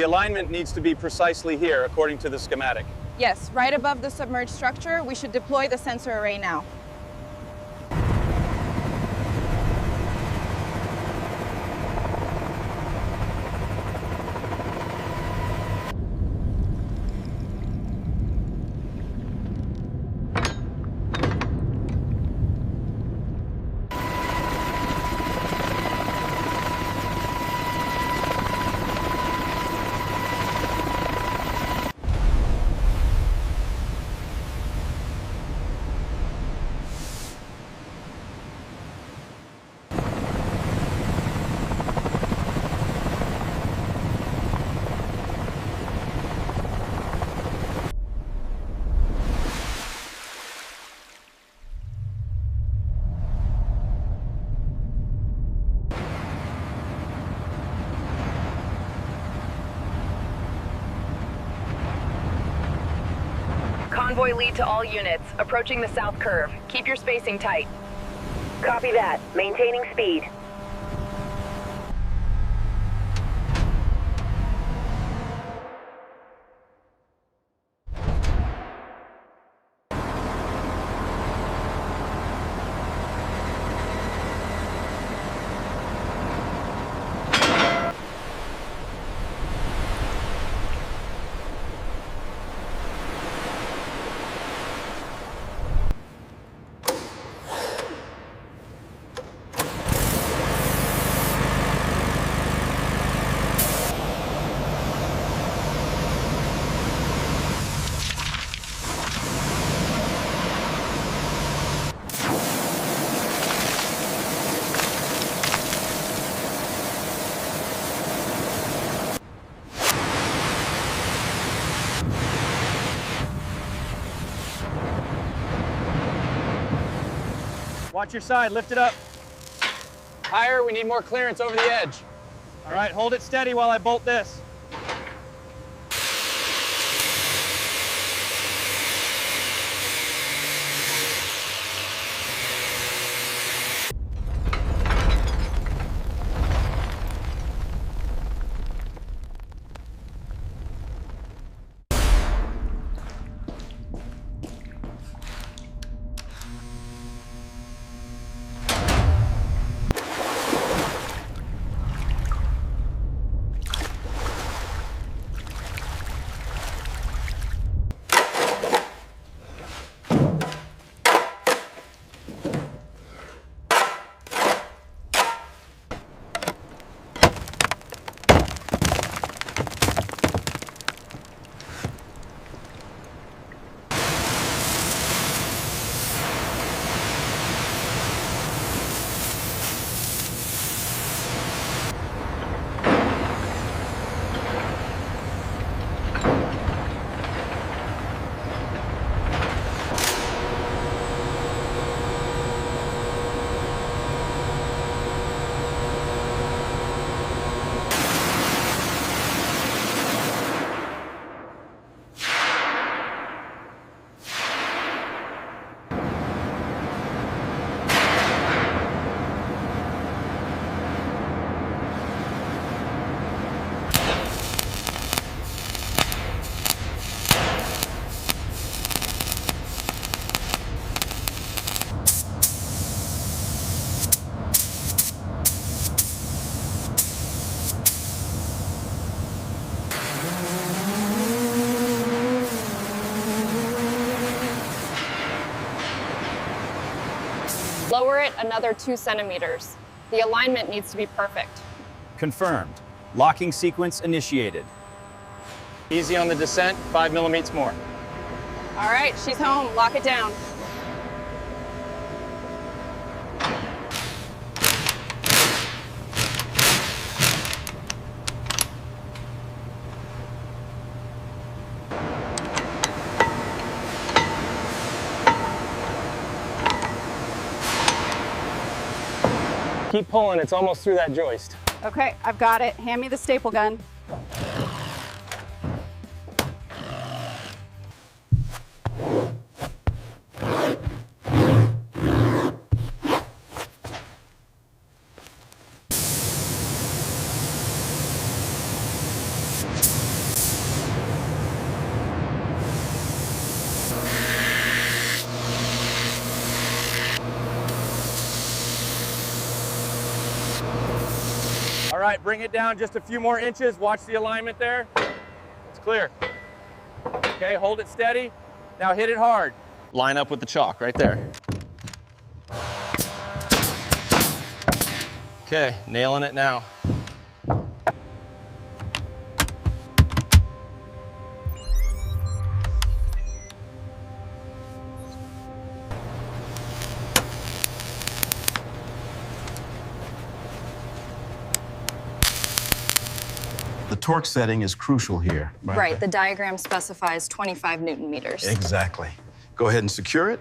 The alignment needs to be precisely here, according to the schematic. Yes, right above the submerged structure. We should deploy the sensor array now. Convoy lead to all units, approaching the south curve. Keep your spacing tight. Copy that. Maintaining speed. Watch your side, lift it up. Higher, we need more clearance over the edge. All right, hold it steady while I bolt this. Lower it another 2 centimeters. The alignment needs to be perfect. Confirmed. Locking sequence initiated. Easy on the descent, 5 millimeters more. All right, she's home. Lock it down. Keep pulling, it's almost through that joist. Okay, I've got it. Hand me the staple gun. right, bring it down just a few more inches. Watch the alignment there. It's clear. Okay, hold it steady. Now hit it hard. Line up with the chalk right there. Okay, nailing it now. The torque setting is crucial here. Right, the diagram specifies 25 Newton meters. Exactly. Go ahead and secure it.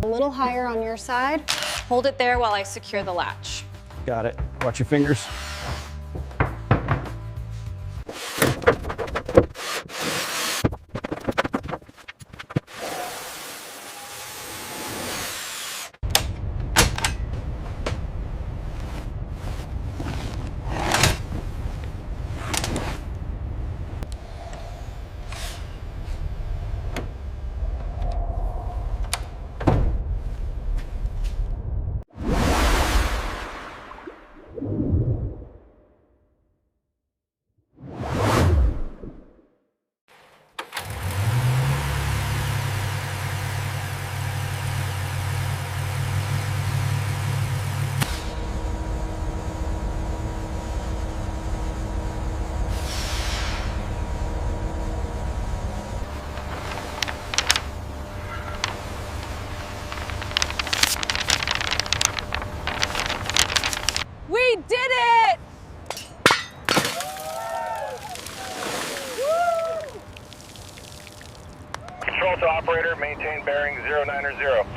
A little higher on your side. Hold it there while I secure the latch. Got it. Watch your fingers. We did it! Control to operator, maintain bearing 090.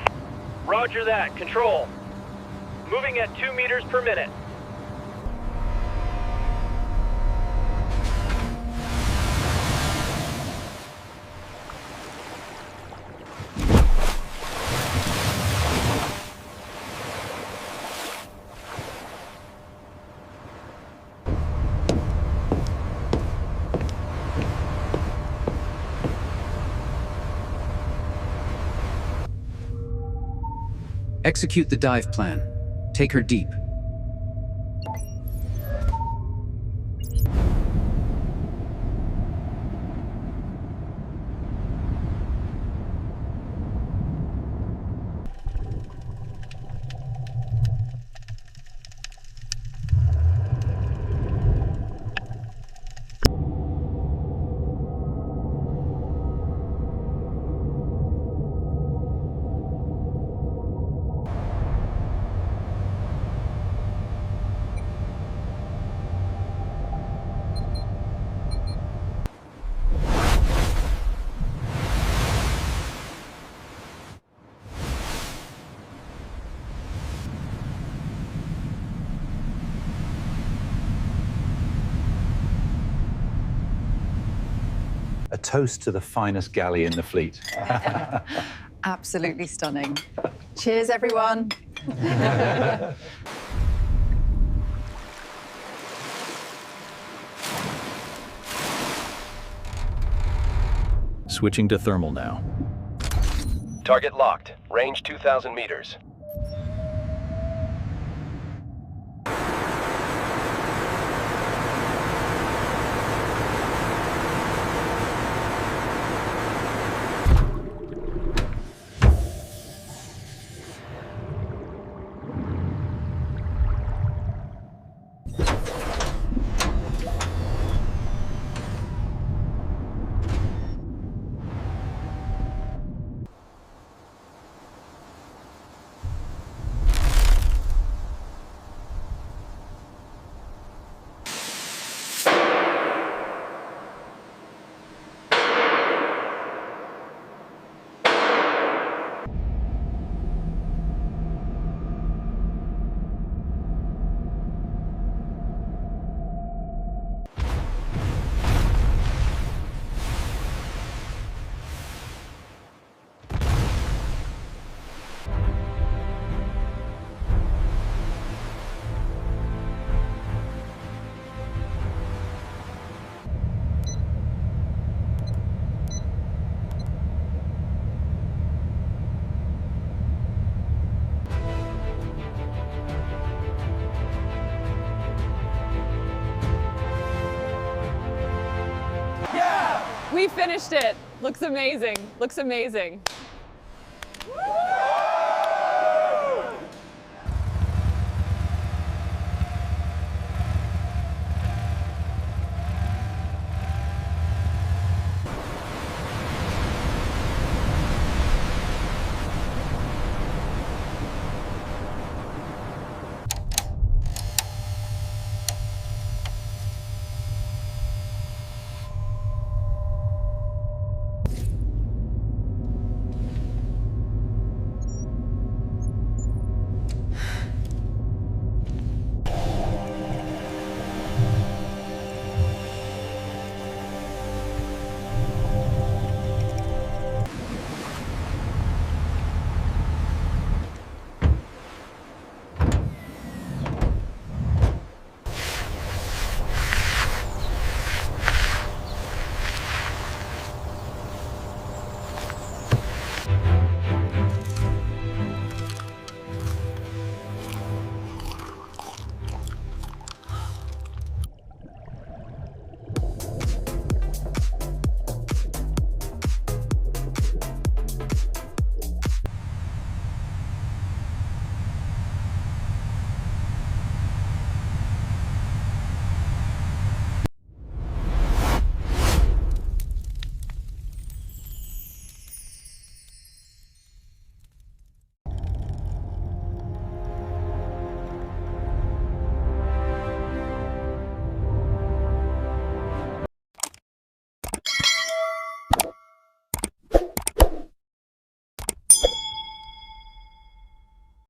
Roger that. Control. Moving at 2 meters per minute. Execute the dive plan. Take her deep. A toast to the finest galley in the fleet. Absolutely stunning. Cheers, everyone. Switching to thermal now. Target locked. Range 2,000 meters. We finished it. Looks amazing. Looks amazing.